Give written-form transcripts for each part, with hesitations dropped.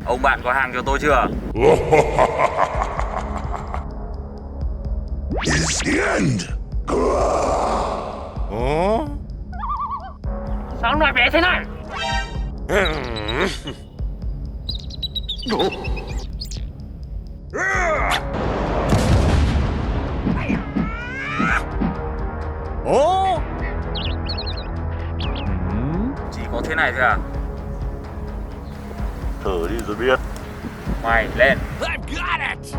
Ông bạn có hàng cho tôi chưa? Is the end. Sao ông nói bé thế này? Chỉ có thế này thôi à? Thử đi rồi biết. Mày lên. I've got it!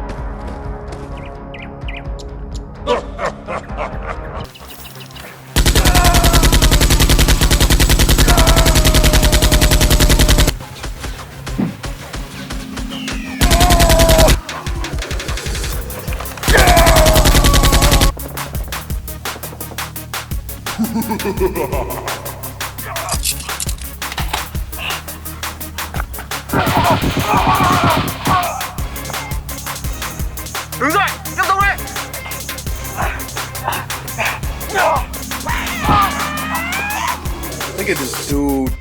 Đứng dậy, tiếp tục đi. Look at this dude.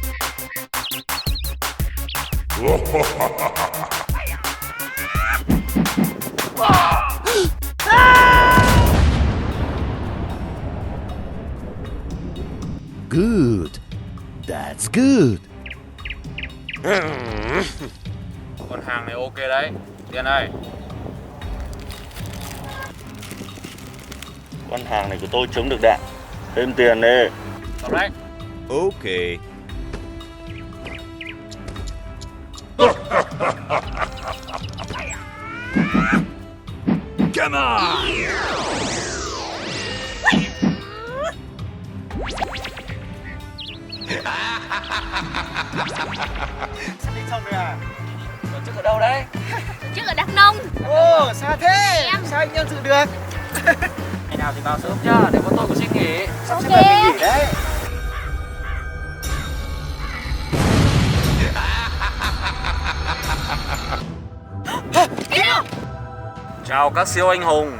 Good. That's good. Con hàng này ok đấy. Tiền đây. Con hàng này của tôi chống được đạn. Thêm tiền đi. Cầm đấy. Okay. Come on! Sắp đi xong rồi à? Tổ chức ở đâu đấy? Tổ chức ở Đắk Nông. Ồ, xa thế. Em. Sao anh nhân dự được? Ngày nào thì vào sớm nhá, để có tôi có xin nghỉ. Sắp xếp Ok. lại mình nghỉ đấy. Chào các siêu anh hùng.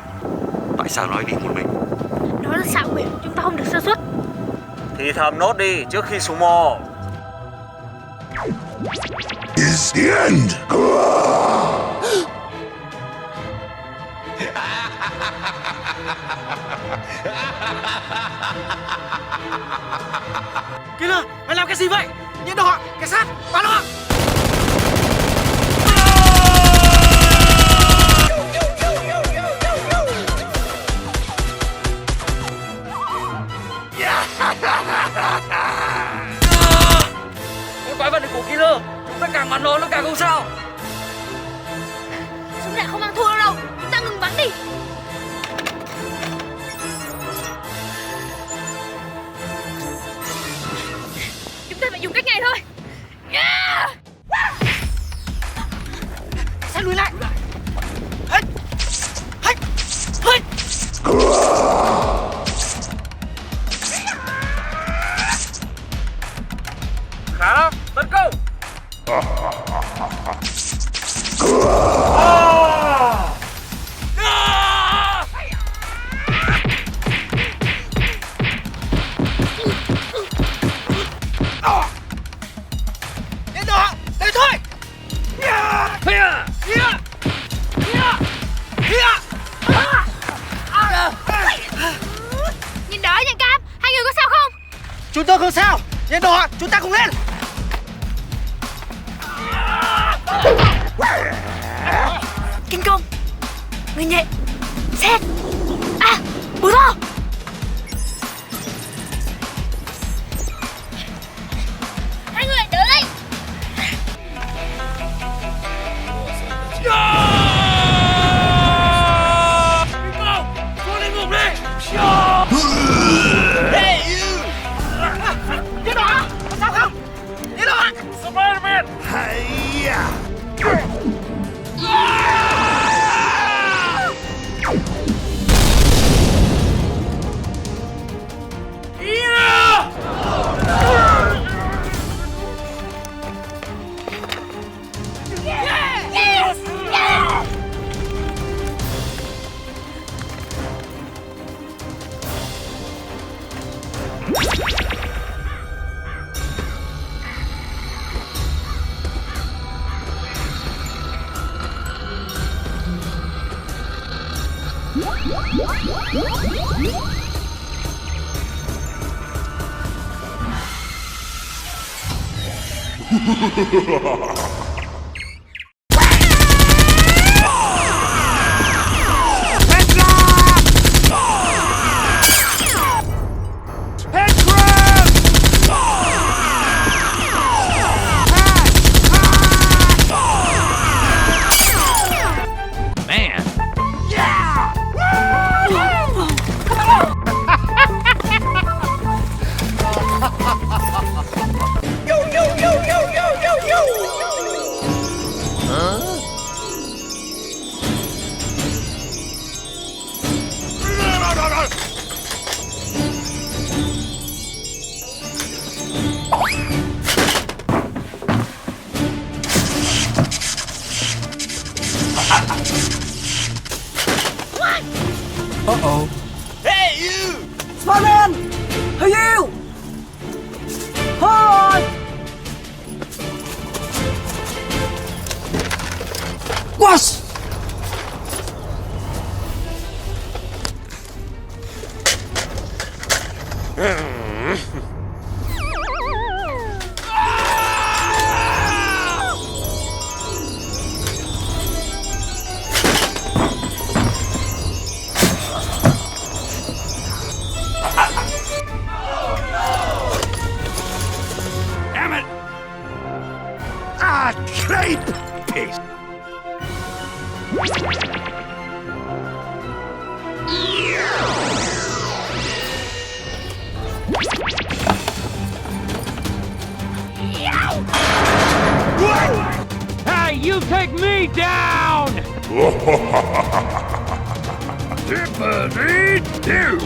Tại sao nói đi một mình? Nó là xạo quyệt, chúng ta không được sơ suất. Thì thầm nốt đi trước khi xuống mồ. Is the end. Killer, mày làm cái gì vậy? Nhận đồ, cảnh sát, bắt nó. Con quái vật này của Killer, chúng ta càng bắn nó càng không sao. Súng đạn không mang thua đâu, chúng ta ngừng bắn đi. Chúng ta phải dùng cách này thôi. Sẽ lùi lại. Hết. Hết. Hết. Khá lắm, tấn công. Nhận đồ, đây thôi. Nhìn đỡ nha Cam, hai người có sao không? Chúng tôi không sao. Nhận đồ, chúng ta cùng lên. Kinh công, người nhện, xét, bù thô. Hai người đỡ lấy. Nhận đồ, có sao không? Nhận đồ. Spiderman. Uh-oh. Hey, you! Spiderman! Hey, you! Hi! What? Damn it! Ah, creep! Piece. Hey, you take me down! Tippity-doo!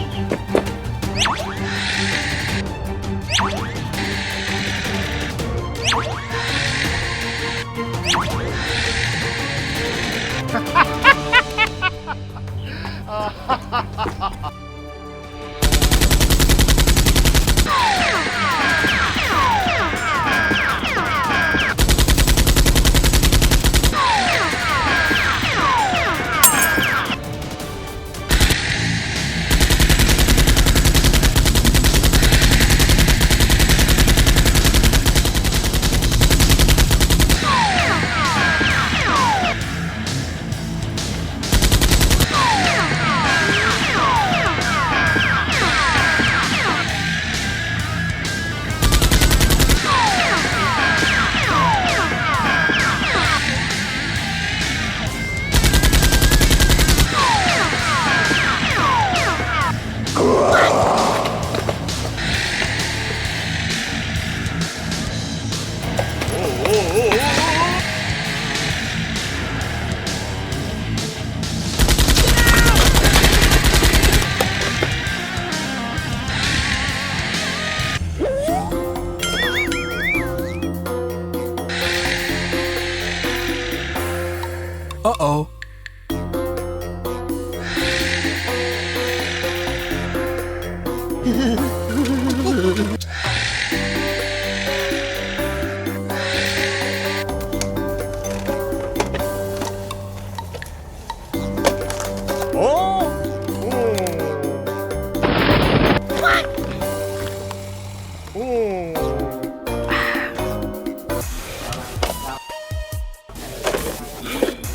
Uh-oh.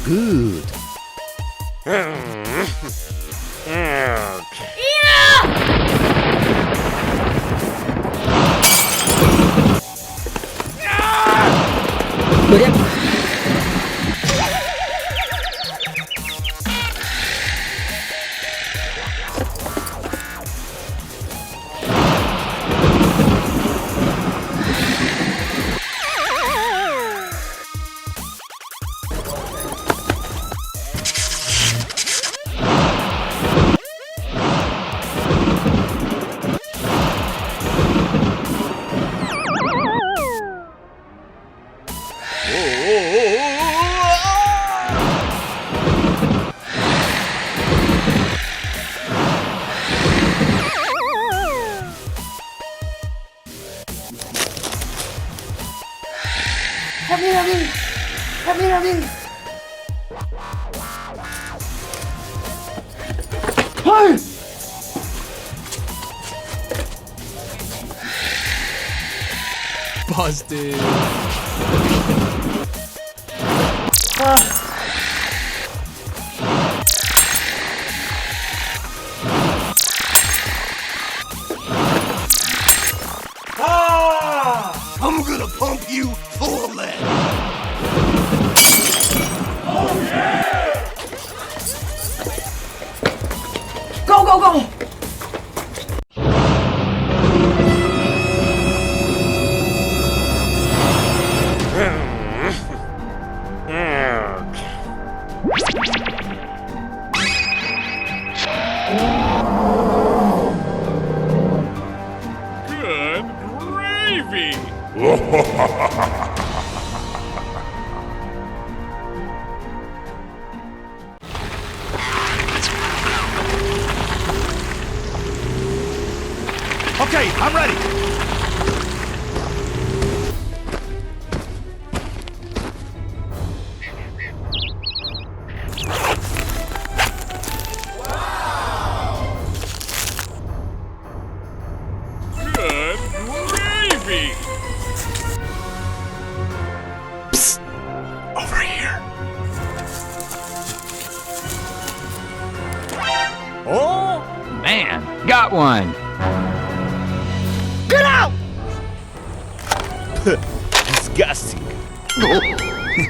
Good. Whoa. Busted. I'm gonna pump you full of lead. Go, go, go! Good gravy. Okay, I'm ready. Good gravy. Psst. Over here. Oh, man, got one. Get out! Disgusting.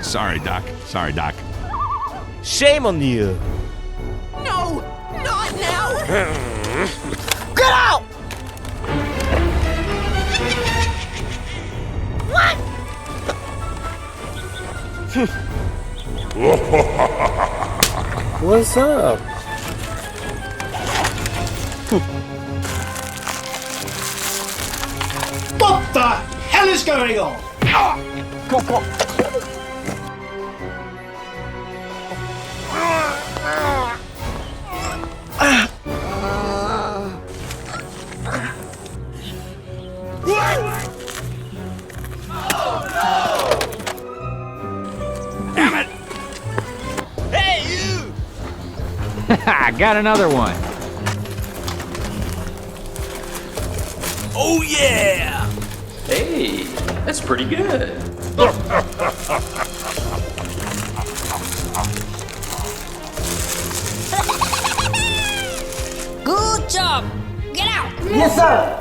Sorry, Doc. Sorry, Doc. Shame on you. No, not now! Get out! What? What's up? What the hell is going on? I got another one. Oh yeah! Hey, that's pretty good. Good job. Get out. Yes, sir!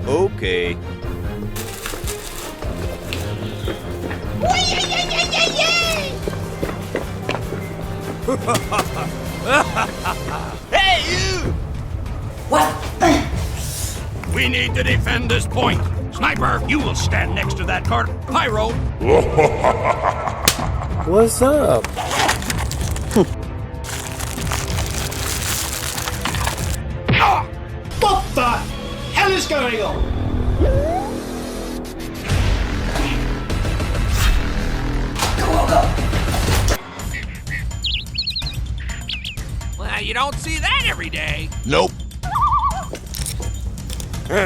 Okay. Hey, you! What? We need to defend this point. Sniper, you will stand next to that cart. Pyro. What's up? What the hell is going on? Well, you don't see that every day. Nope. Hey!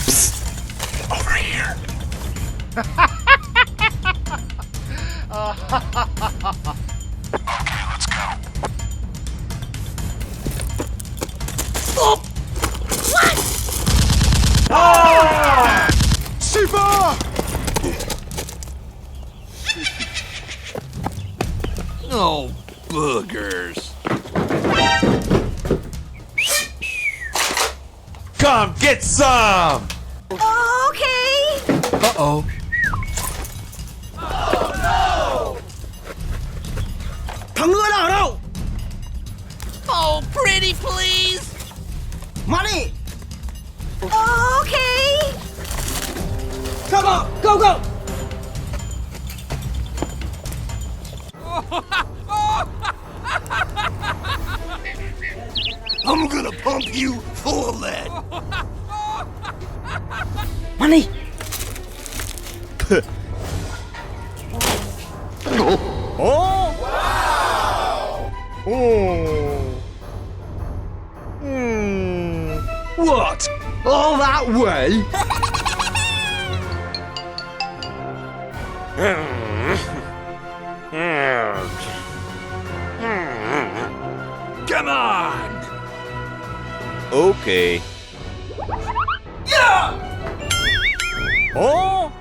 Psst. Over here. Okay, let's go. Super! Oh, boogers. Come get some! Okay. Uh-oh. Thằng ngựa nào đâu? Oh, pretty please. Money! Okay. Come on, go, go! I'm gonna pump you full of lead. Money! Oh! Wow! Oh! What? All that way? Come on! Okay. Oh?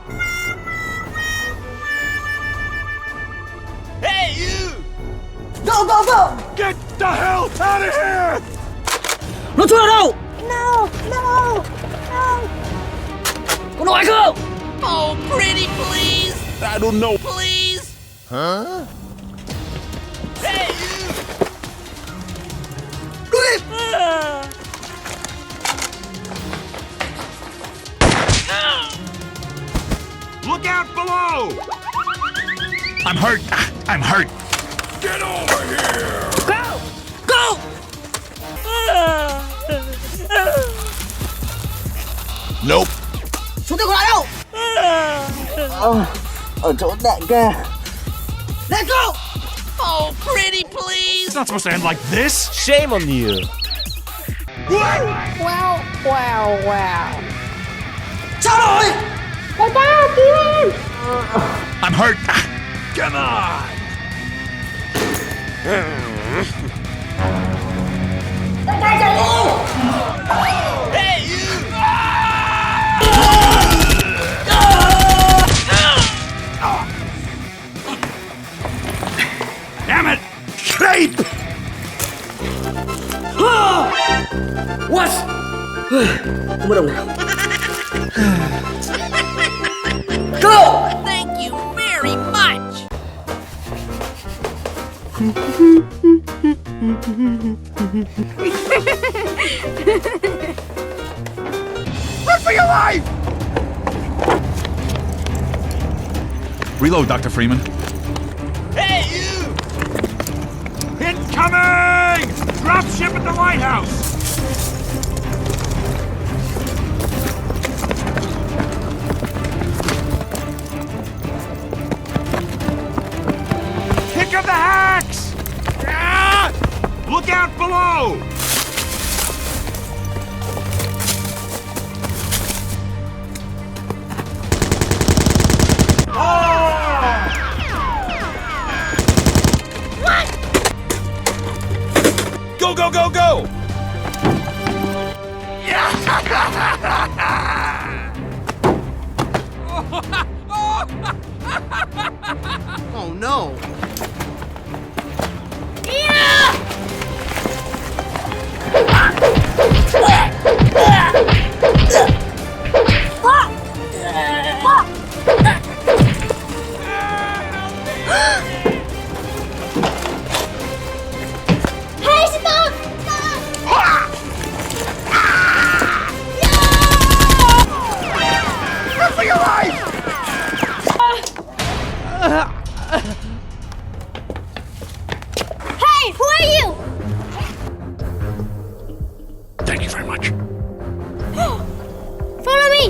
Hey, you! Go, go, go! Get the hell out of here! Nó chui vào đâu? No, no, no. Có nói không? Oh, pretty, please! I don't know. Please! Huh? Hey, you! Look out below! I'm hurt. I'm hurt. Get over here! Go! Go! Nope. Số tiền còn lại đâu? Ở chỗ đại ca. Let's go! Oh, pretty, please! It's not supposed to end like this. Shame on you. Wow, wow, wow. Sao rồi? I'm hurt. Come on! Hey, you! Damn it! Creep! What? Không bắt đầu nào. Go! Thank you very much! Run for your life! Reload, Dr. Freeman. Hey, you! Incoming! Drop ship at the lighthouse! Pick up the hacks! Ah! Look out below! Go, go, go, go! Oh no. Hey, stop! Run for your life! Hey, who are you? Thank you very much. Follow me.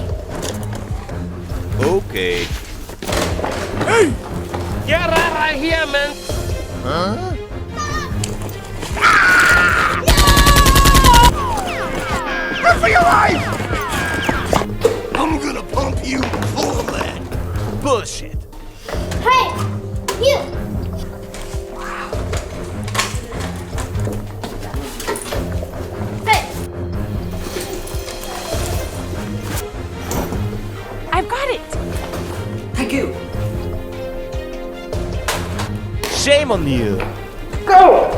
Okay. Hey! Get right here, man. Huh? Run for your life! I'm gonna pump you full of lead. Bullshit. Hey, you. Hey. I've got it. Thank you. Shame on you. Go!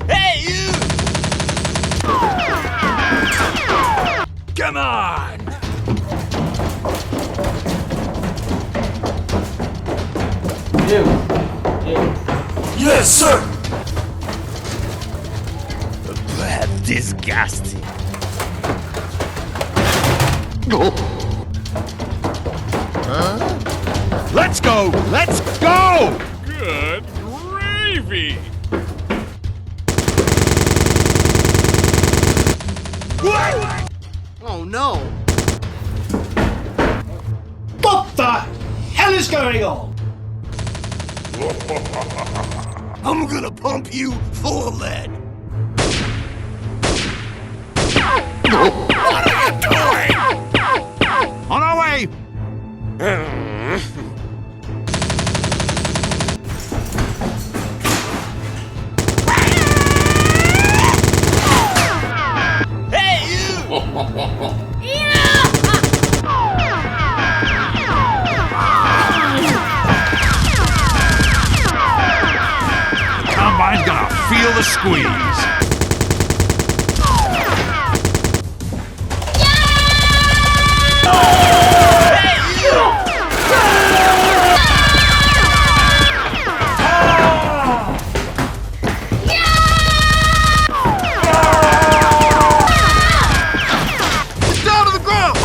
Hey, you! Come on! Yes, sir! Disgusting. Huh? Let's go. Let's go. Good gravy! Oh no. the hell is going on? I'm gonna pump you full of lead. What are you doing? On our way! Combine's gonna feel the squeeze. Down to the ground!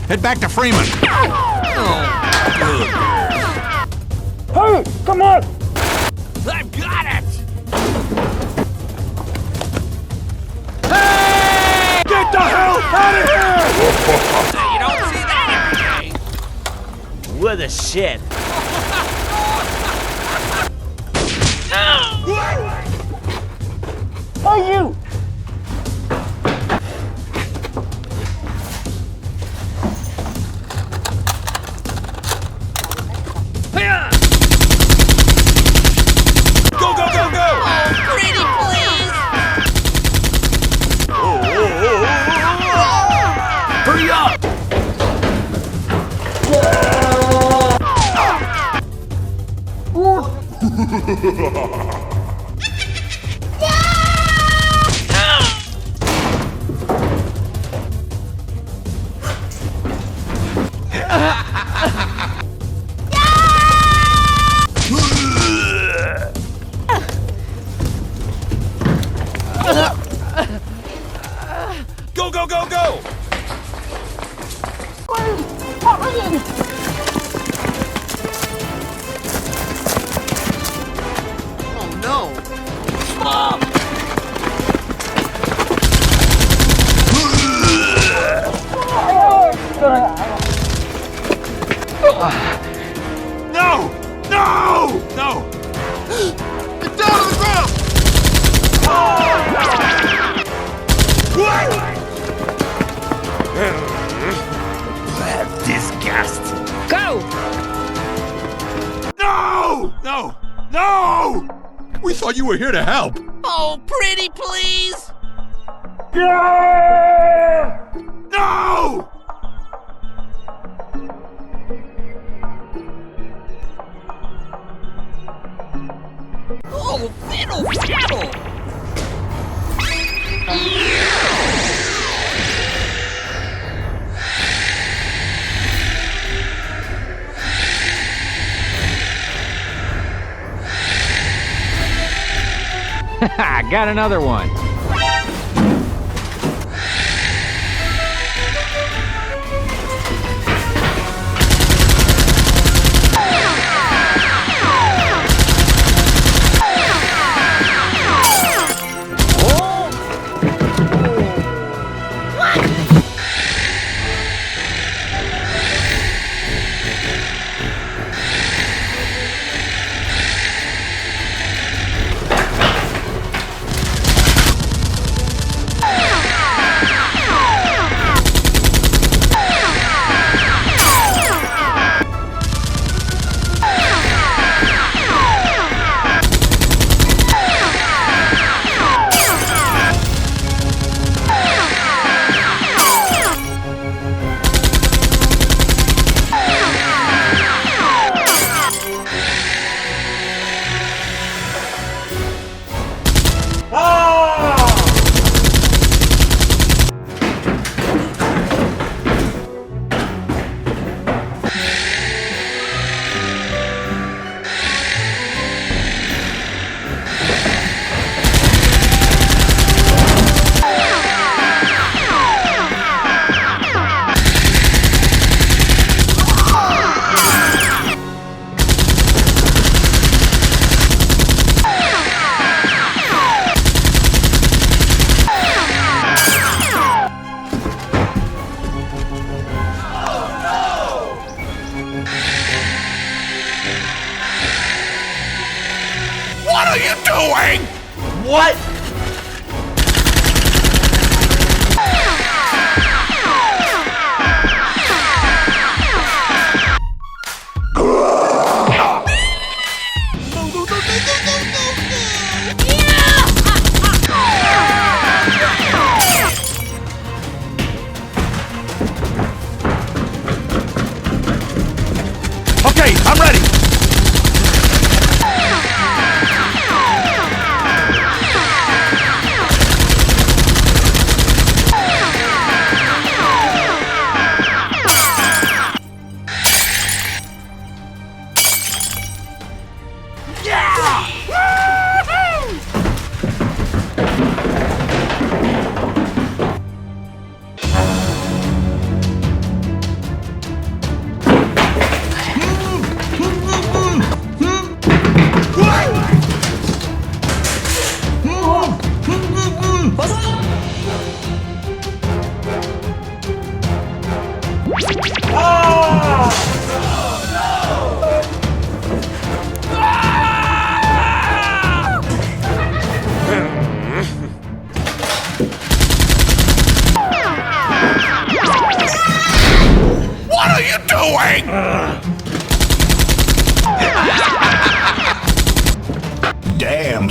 Head back to Freeman. Hey, come on! I've got it! Get the hell out of here! You don't see that every day. What a shit. Hey, you! Go, go, go, go! Pretty please! Hurry up! Go, go, go, go! Oh no! No! No! No! Get down to the ground! Disgusting. Go! No! No! No! We thought you were here to help. Oh, pretty please! No! Oh, fiddle faddle! I got another one.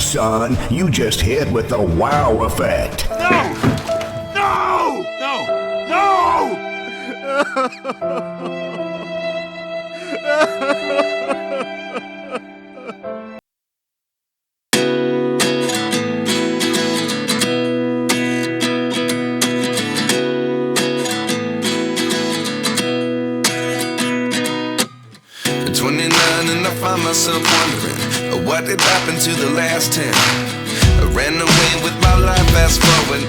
son. You just hit with the wow effect. No! No! No! At 29 and I find myself wondering what did happen to the last 10. I ran away with my life, fast forward